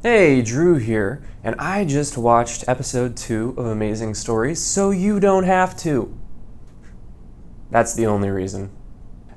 Hey, Drew here, and I just watched episode 2 of Amazing Stories, so you don't have to. That's the only reason.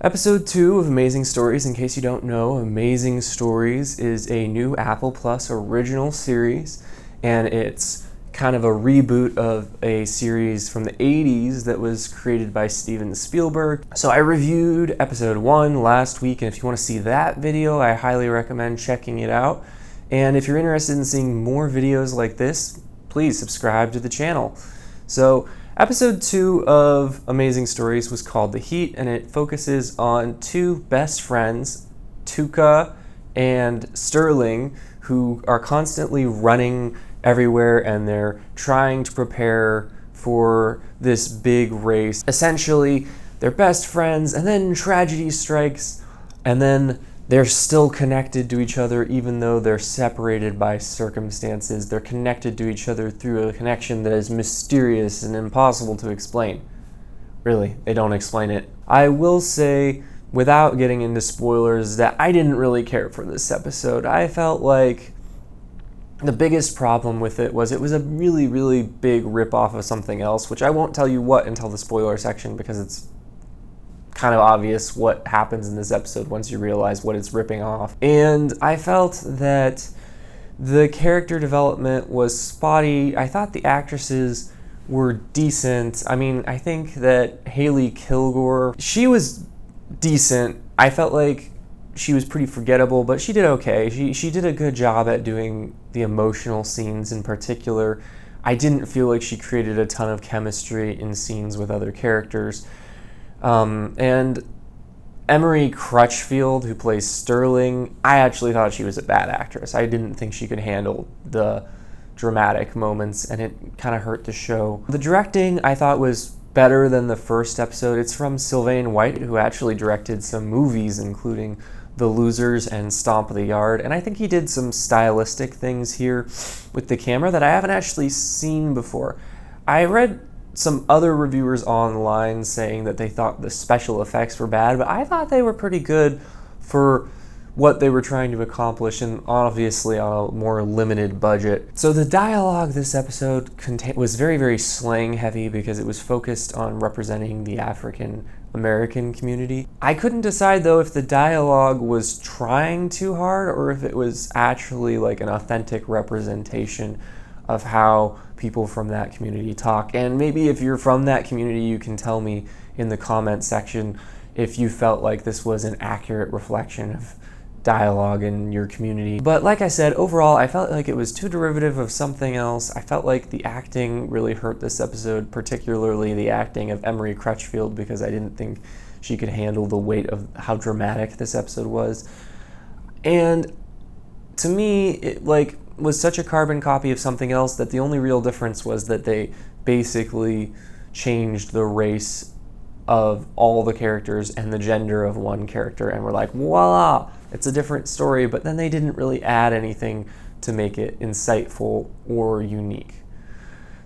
Episode 2 of Amazing Stories, in case you don't know, Amazing Stories is a new Apple Plus original series, and it's kind of a reboot of a series from the 80s that was created by Steven Spielberg. So I reviewed episode 1 last week, and if you want to see that video, I highly recommend checking it out. And if you're interested in seeing more videos like this, please subscribe to the channel. So, episode 2 of Amazing Stories was called The Heat, and it focuses on two best friends, Tuca and Sterling, who are constantly running everywhere and they're trying to prepare for this big race. Essentially, they're best friends, and then tragedy strikes, and then they're still connected to each other even though they're separated by circumstances. They're connected to each other through a connection that is mysterious and impossible to explain. Really, they don't explain it. I will say, without getting into spoilers, that I didn't really care for this episode. I felt like the biggest problem with it was a really, really big ripoff of something else, which I won't tell you what until the spoiler section because it's kind of obvious what happens in this episode once you realize what it's ripping off. And I felt that the character development was spotty. I thought the actresses were decent. I mean, I think that Hailey Kilgore, she was decent. I felt like she was pretty forgettable, but she did okay. She did a good job at doing the emotional scenes in particular. I didn't feel like she created a ton of chemistry in scenes with other characters. And Emery Crutchfield, who plays Sterling, I actually thought she was a bad actress. I didn't think she could handle the dramatic moments, and it kind of hurt the show. The directing, I thought, was better than the first episode. It's from Sylvain White, who actually directed some movies, including The Losers and Stomp the Yard, and I think he did some stylistic things here with the camera that I haven't actually seen before. I read some other reviewers online saying that they thought the special effects were bad, but I thought they were pretty good for what they were trying to accomplish, and obviously on a more limited budget. So the dialogue this episode was very, very slang heavy because it was focused on representing the African American community. I couldn't decide though if the dialogue was trying too hard or if it was actually like an authentic representation of how people from that community talk. And maybe if you're from that community, you can tell me in the comment section if you felt like this was an accurate reflection of dialogue in your community. But like I said, overall, I felt like it was too derivative of something else. I felt like the acting really hurt this episode, particularly the acting of Emery Crutchfield, because I didn't think she could handle the weight of how dramatic this episode was. And to me, it was such a carbon copy of something else that the only real difference was that they basically changed the race of all the characters and the gender of one character, and we're like, voila, it's a different story, but then they didn't really add anything to make it insightful or unique.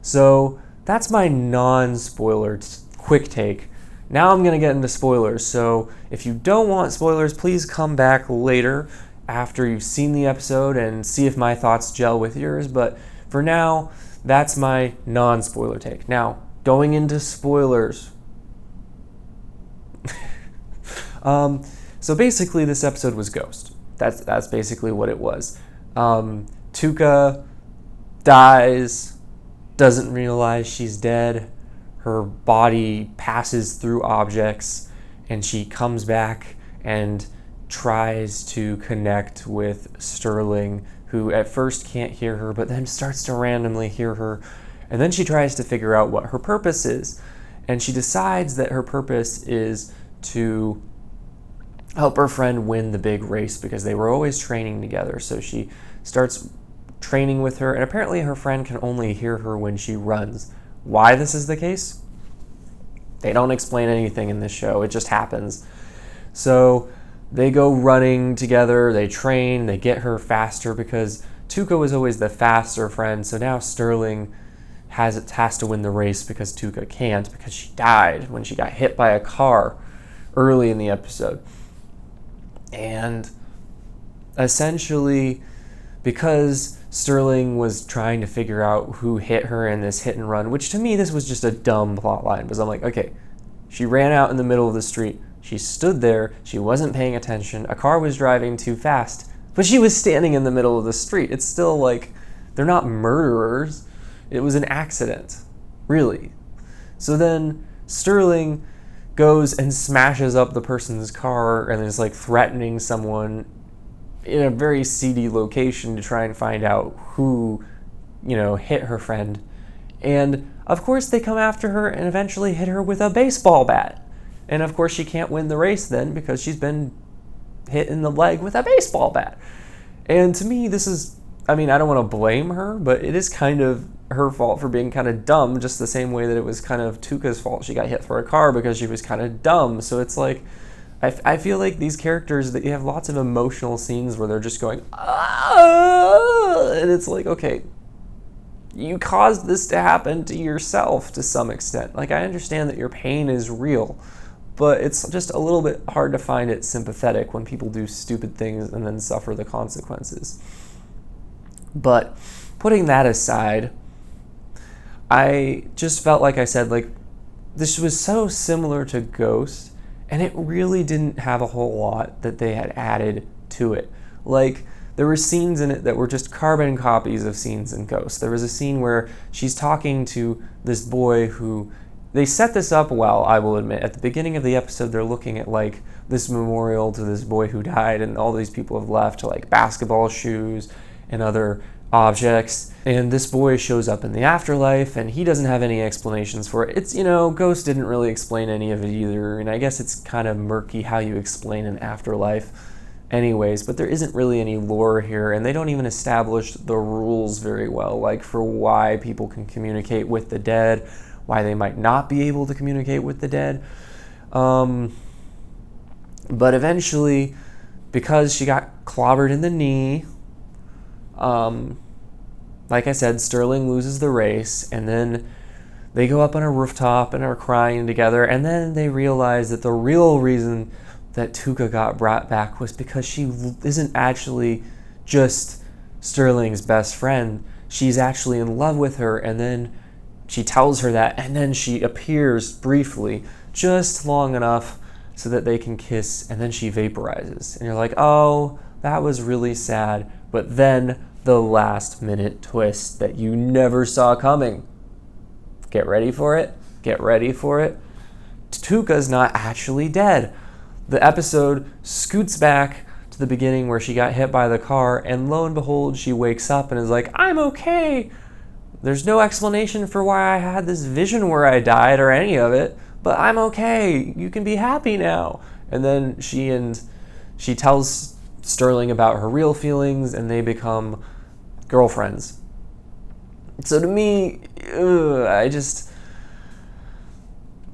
So that's my non-spoiler quick take. Now I'm going to get into spoilers, so if you don't want spoilers, please come back later after you've seen the episode and see if my thoughts gel with yours, but for now, that's my non-spoiler take. Now, going into spoilers. So basically this episode was Ghost. That's basically what it was. Tuca dies, doesn't realize she's dead, her body passes through objects, and she comes back and tries to connect with Sterling, who at first can't hear her, but then starts to randomly hear her. And then she tries to figure out what her purpose is. And she decides that her purpose is to help her friend win the big race because they were always training together. So she starts training with her, and apparently her friend can only hear her when she runs. Why this is the case? They don't explain anything in this show. It just happens. So they go running together, they train, they get her faster because Tuca was always the faster friend, so now Sterling has to win the race because Tuca can't because she died when she got hit by a car early in the episode. And essentially because Sterling was trying to figure out who hit her in this hit and run, which to me, this was just a dumb plot line, because I'm like, okay, she ran out in the middle of the street. She stood there. She wasn't paying attention. A car was driving too fast, but she was standing in the middle of the street. It's still like, they're not murderers. It was an accident, really. So then Sterling goes and smashes up the person's car and is like threatening someone in a very seedy location to try and find out who, hit her friend. And of course they come after her and eventually hit her with a baseball bat. And of course she can't win the race then because she's been hit in the leg with a baseball bat. And to me, this is, I don't want to blame her, but it is kind of her fault for being kind of dumb, just the same way that it was kind of Tuca's fault. She got hit for a car because she was kind of dumb. So it's like, I feel like these characters, that you have lots of emotional scenes where they're just going, ah! And it's like, okay, you caused this to happen to yourself to some extent. Like, I understand that your pain is real, but it's just a little bit hard to find it sympathetic when people do stupid things and then suffer the consequences. But putting that aside, I just felt like I said, like, this was so similar to Ghost, and it really didn't have a whole lot that they had added to it. Like, there were scenes in it that were just carbon copies of scenes in Ghost. There was a scene where she's talking to this boy who, they set this up well, I will admit. At the beginning of the episode, they're looking at like this memorial to this boy who died, and all these people have left like basketball shoes and other objects. And this boy shows up in the afterlife, and he doesn't have any explanations for it. It's, Ghost didn't really explain any of it either, and I guess it's kind of murky how you explain an afterlife anyways, but there isn't really any lore here, and they don't even establish the rules very well, like for why people can communicate with the dead, why they might not be able to communicate with the dead. But eventually, because she got clobbered in the knee, like I said, Sterling loses the race, and then they go up on a rooftop and are crying together, and then they realize that the real reason that Tuca got brought back was because she isn't actually just Sterling's best friend. She's actually in love with her, and then she tells her that, and then she appears briefly, just long enough so that they can kiss, and then she vaporizes. And you're like, oh, that was really sad. But then the last minute twist that you never saw coming. Get ready for it. Get ready for it. Tuca's not actually dead. The episode scoots back to the beginning where she got hit by the car, and lo and behold, she wakes up and is like, I'm okay. There's no explanation for why I had this vision where I died or any of it, but I'm okay. You can be happy now. And then she tells Sterling about her real feelings, and they become girlfriends. So to me,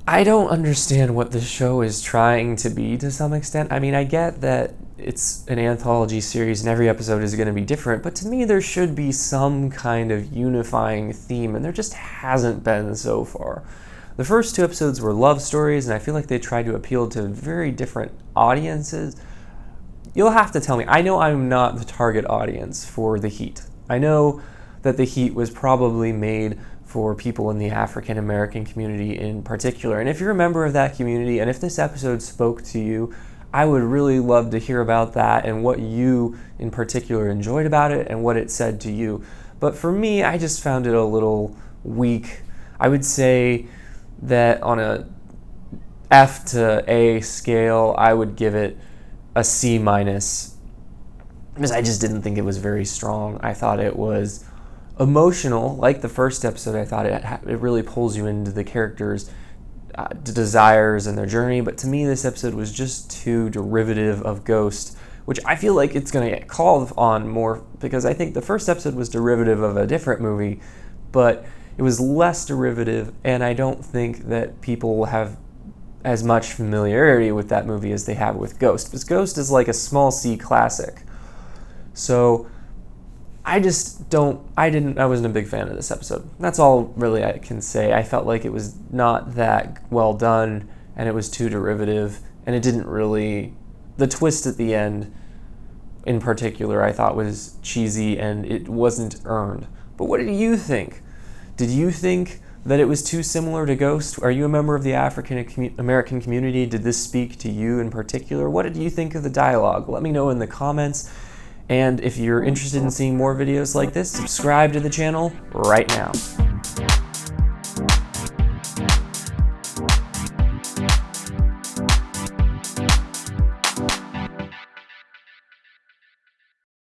I don't understand what the show is trying to be to some extent. I get that it's an anthology series and every episode is going to be different, but to me there should be some kind of unifying theme, and there just hasn't been so far. The first two episodes were love stories, and I feel like they tried to appeal to very different audiences. You'll have to tell me. I know I'm not the target audience for The Heat. I know that The Heat was probably made for people in the African American community in particular. And if you're a member of that community, and if this episode spoke to you, I would really love to hear about that and what you in particular enjoyed about it and what it said to you. But for me, I just found it a little weak. I would say that on a F to A scale, I would give it a C-, because I just didn't think it was very strong. I thought it was emotional, like the first episode. I thought it really pulls you into the characters' desires and their journey, but to me this episode was just too derivative of Ghost, which I feel like it's going to get called on more, because I think the first episode was derivative of a different movie, but it was less derivative, and I don't think that people have as much familiarity with that movie as they have with Ghost, because Ghost is like a small C classic. So I wasn't a big fan of this episode. That's all really I can say. I felt like it was not that well done, and it was too derivative, and it didn't really, the twist at the end, in particular I thought was cheesy and it wasn't earned. But what did you think? Did you think that it was too similar to Ghost? Are you a member of the African American community? Did this speak to you in particular? What did you think of the dialogue? Let me know in the comments. And if you're interested in seeing more videos like this, subscribe to the channel right now.